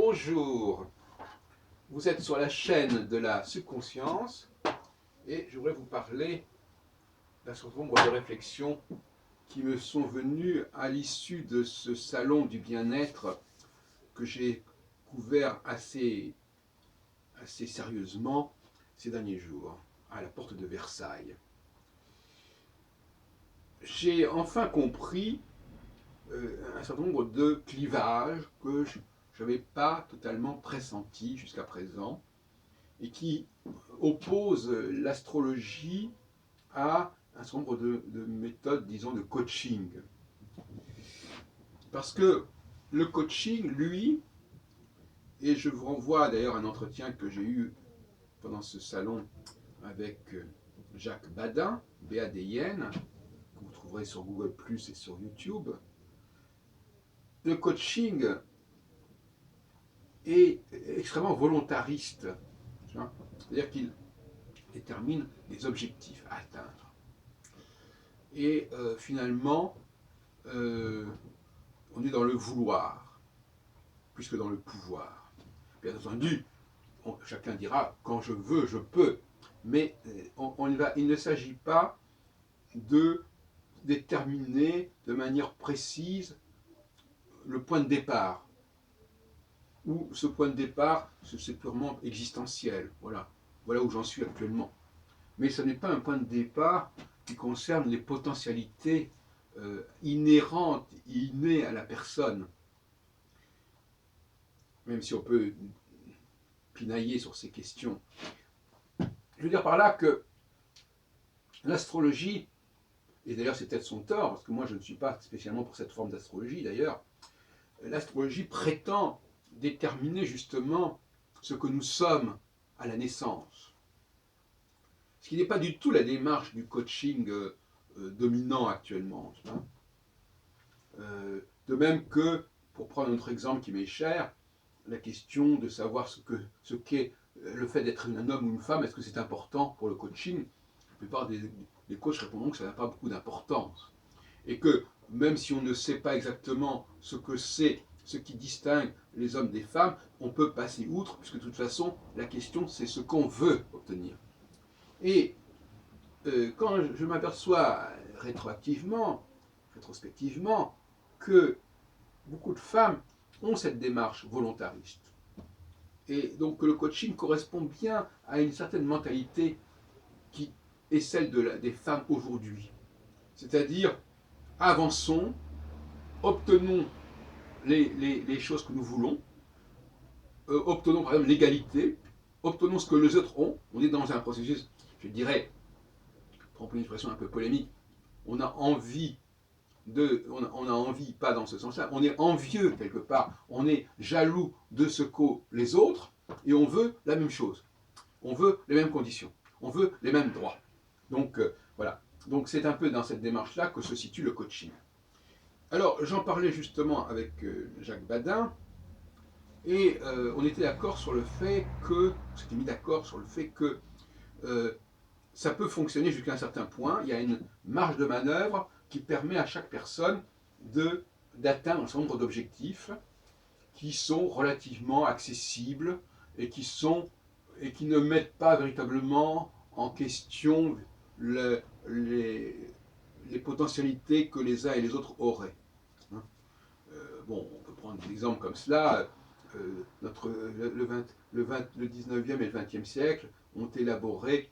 Bonjour, vous êtes sur la chaîne de la subconscience et je voudrais vous parler d'un certain nombre de réflexions qui me sont venues à l'issue de ce salon du bien-être que j'ai couvert assez sérieusement ces derniers jours à la porte de Versailles. J'ai enfin compris un certain nombre de clivages que je n'avais pas totalement pressentis jusqu'à présent et qui oppose l'astrologie à un certain nombre de méthodes, disons, de coaching. Parce que le coaching, lui, et je vous renvoie d'ailleurs à un entretien que j'ai eu pendant ce salon avec Jacques Badin, B-A-D-I-N, que vous trouverez sur Google Plus et sur YouTube. Le coaching est extrêmement volontariste. C'est-à-dire qu'il détermine des objectifs à atteindre. Et finalement, on est dans le vouloir, plus que dans le pouvoir. Bien entendu, chacun dira, quand je veux, je peux. Mais il ne s'agit pas de déterminer de manière précise le point de départ. Ou ce point de départ, c'est purement existentiel. Voilà où j'en suis actuellement. Mais ce n'est pas un point de départ qui concerne les potentialités inhérentes, innées à la personne. Même si on peut pinailler sur ces questions. Je veux dire par là que l'astrologie, et d'ailleurs c'est peut-être son tort, parce que moi je ne suis pas spécialement pour cette forme d'astrologie d'ailleurs, l'astrologie prétend déterminer justement ce que nous sommes à la naissance. Ce qui n'est pas du tout la démarche du coaching dominant actuellement. De même que, pour prendre un autre exemple qui m'est cher, la question de savoir ce qu'est le fait d'être un homme ou une femme, est-ce que c'est important pour le coaching? La plupart des coachs répondront que ça n'a pas beaucoup d'importance. Et que même si on ne sait pas exactement ce que c'est, ce qui distingue les hommes des femmes, on peut passer outre, puisque de toute façon, la question c'est ce qu'on veut obtenir. Et quand je m'aperçois rétrospectivement, que beaucoup de femmes ont cette démarche volontariste. Et donc le coaching correspond bien à une certaine mentalité qui est celle des femmes aujourd'hui. C'est-à-dire, avançons, obtenons les choses que nous voulons, obtenons par exemple l'égalité, obtenons ce que les autres ont. On est dans un processus, je dirais, pour une expression un peu polémique, on a envie, pas dans ce sens-là, on est envieux quelque part, on est jaloux de ce qu'ont les autres, et on veut la même chose. On veut les mêmes conditions, on veut les mêmes droits. Donc voilà, donc c'est un peu dans cette démarche-là que se situe le coaching. Alors j'en parlais justement avec Jacques Badin, et on était d'accord sur le fait que, on s'était mis d'accord sur le fait que ça peut fonctionner jusqu'à un certain point. Il y a une marge de manœuvre qui permet à chaque personne d'atteindre un certain nombre d'objectifs qui sont relativement accessibles et qui ne mettent pas véritablement en question les potentialités que les uns et les autres auraient. Bon, on peut prendre des exemples comme cela. Le 19e et le 20e siècle ont élaboré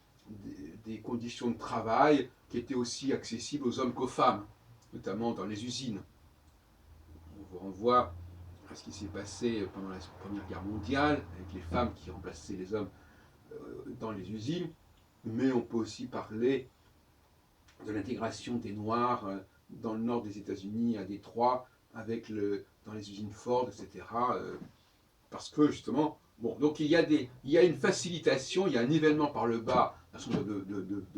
des conditions de travail qui étaient aussi accessibles aux hommes qu'aux femmes, notamment dans les usines. On vous renvoie à ce qui s'est passé pendant la Première Guerre mondiale, avec les femmes qui remplaçaient les hommes dans les usines, mais on peut aussi parler de l'intégration des Noirs dans le nord des États-Unis, à Détroit, dans les usines Ford, etc. Parce que justement, bon, donc il y a une facilitation, il y a un nivellement par le bas d'un certain nombre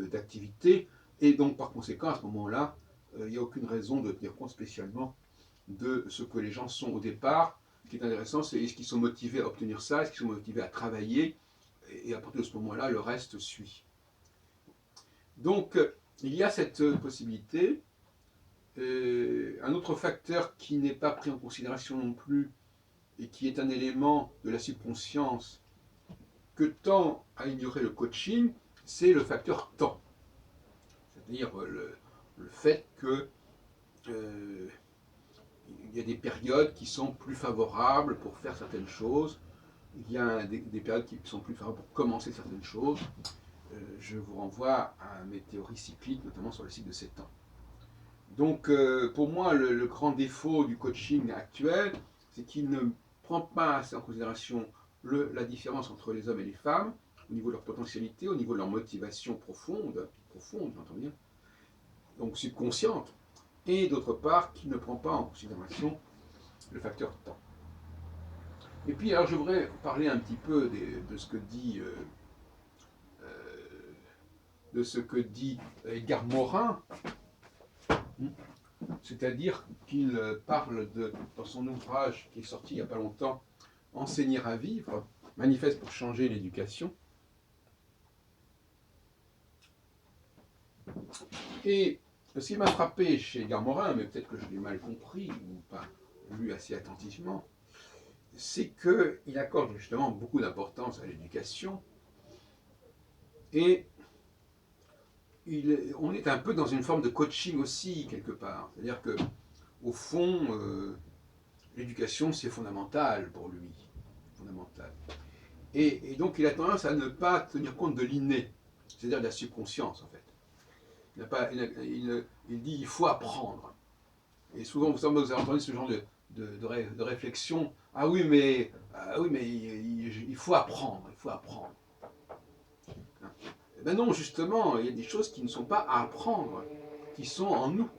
d'activités, et donc par conséquent, à ce moment-là, il n'y a aucune raison de tenir compte spécialement de ce que les gens sont au départ. Ce qui est intéressant, c'est est-ce qu'ils sont motivés à obtenir ça, est-ce qu'ils sont motivés à travailler, et à partir de ce moment-là, le reste suit. Donc, il y a cette possibilité. Un autre facteur qui n'est pas pris en considération non plus et qui est un élément de la subconscience que tend à ignorer le coaching, c'est le facteur temps. C'est-à-dire le fait que il y a des périodes qui sont plus favorables pour faire certaines choses, il y a des périodes qui sont plus favorables pour commencer certaines choses. Je vous renvoie à mes théories cycliques, notamment sur le cycle de 7 ans. Donc, pour moi, le grand défaut du coaching actuel, c'est qu'il ne prend pas assez en considération la différence entre les hommes et les femmes, au niveau de leur potentialité, au niveau de leur motivation profonde, j'entends bien, donc subconsciente, et d'autre part, qu'il ne prend pas en considération le facteur temps. Et puis, alors, je voudrais parler un petit peu de ce que dit Edgar Morin, c'est-à-dire qu'il parle dans son ouvrage qui est sorti il n'y a pas longtemps, Enseigner à vivre, manifeste pour changer l'éducation. Et ce qui m'a frappé chez Edgar Morin, mais peut-être que je l'ai mal compris ou pas lu assez attentivement, c'est qu'il accorde justement beaucoup d'importance à l'éducation et on est un peu dans une forme de coaching aussi, quelque part. C'est-à-dire que, au fond, l'éducation, c'est fondamental pour lui. Fondamental. Et donc, il a tendance à ne pas tenir compte de l'inné, c'est-à-dire de la subconscience, en fait. Il dit il faut apprendre. Et souvent, vous avez entendu ce genre de réflexion. Ah oui, mais il faut apprendre, il faut apprendre. Ben non, justement, il y a des choses qui ne sont pas à apprendre, qui sont en nous.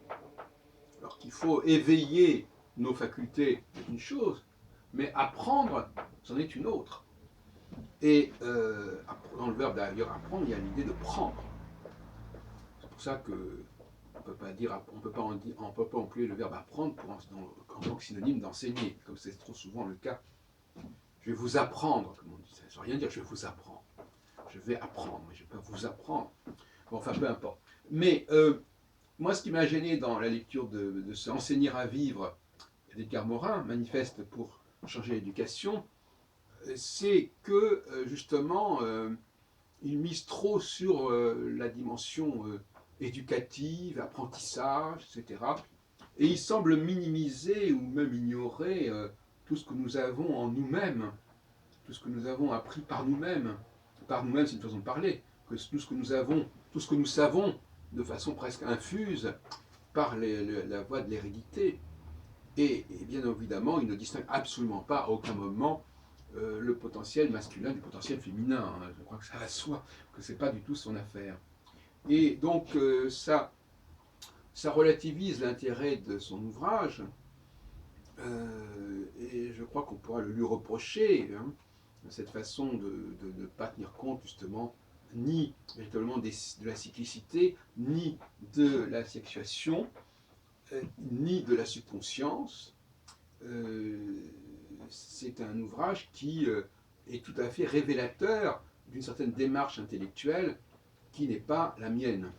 Alors qu'il faut éveiller nos facultés, c'est une chose, mais apprendre, c'en est une autre. Et dans le verbe d'ailleurs apprendre, il y a l'idée de prendre. C'est pour ça que on peut pas employer le verbe apprendre en tant que synonyme d'enseigner, comme c'est trop souvent le cas. Je vais vous apprendre, comme on dit, ça ne veut rien dire je vais vous apprendre. Je vais apprendre, mais je ne vais pas vous apprendre. Bon, enfin, peu importe. Mais moi, ce qui m'a gêné dans la lecture de ce Enseigner à vivre d'Edgar Morin, manifeste pour changer l'éducation, c'est que justement, il mise trop sur la dimension éducative, apprentissage, etc. Et il semble minimiser ou même ignorer tout ce que nous avons en nous-mêmes, tout ce que nous avons appris par nous-mêmes. Par nous-mêmes, c'est une façon de parler, que tout ce que nous savons de façon presque infuse par la voie de l'hérédité. Et bien évidemment, il ne distingue absolument pas à aucun moment le potentiel masculin du potentiel féminin. Je crois que ça va de soi, que ce n'est pas du tout son affaire. Et donc, ça relativise l'intérêt de son ouvrage, et je crois qu'on pourra le lui reprocher, cette façon de ne pas tenir compte justement ni véritablement de la cyclicité, ni de la sexuation, ni de la subconscience. C'est un ouvrage qui est tout à fait révélateur d'une certaine démarche intellectuelle qui n'est pas la mienne.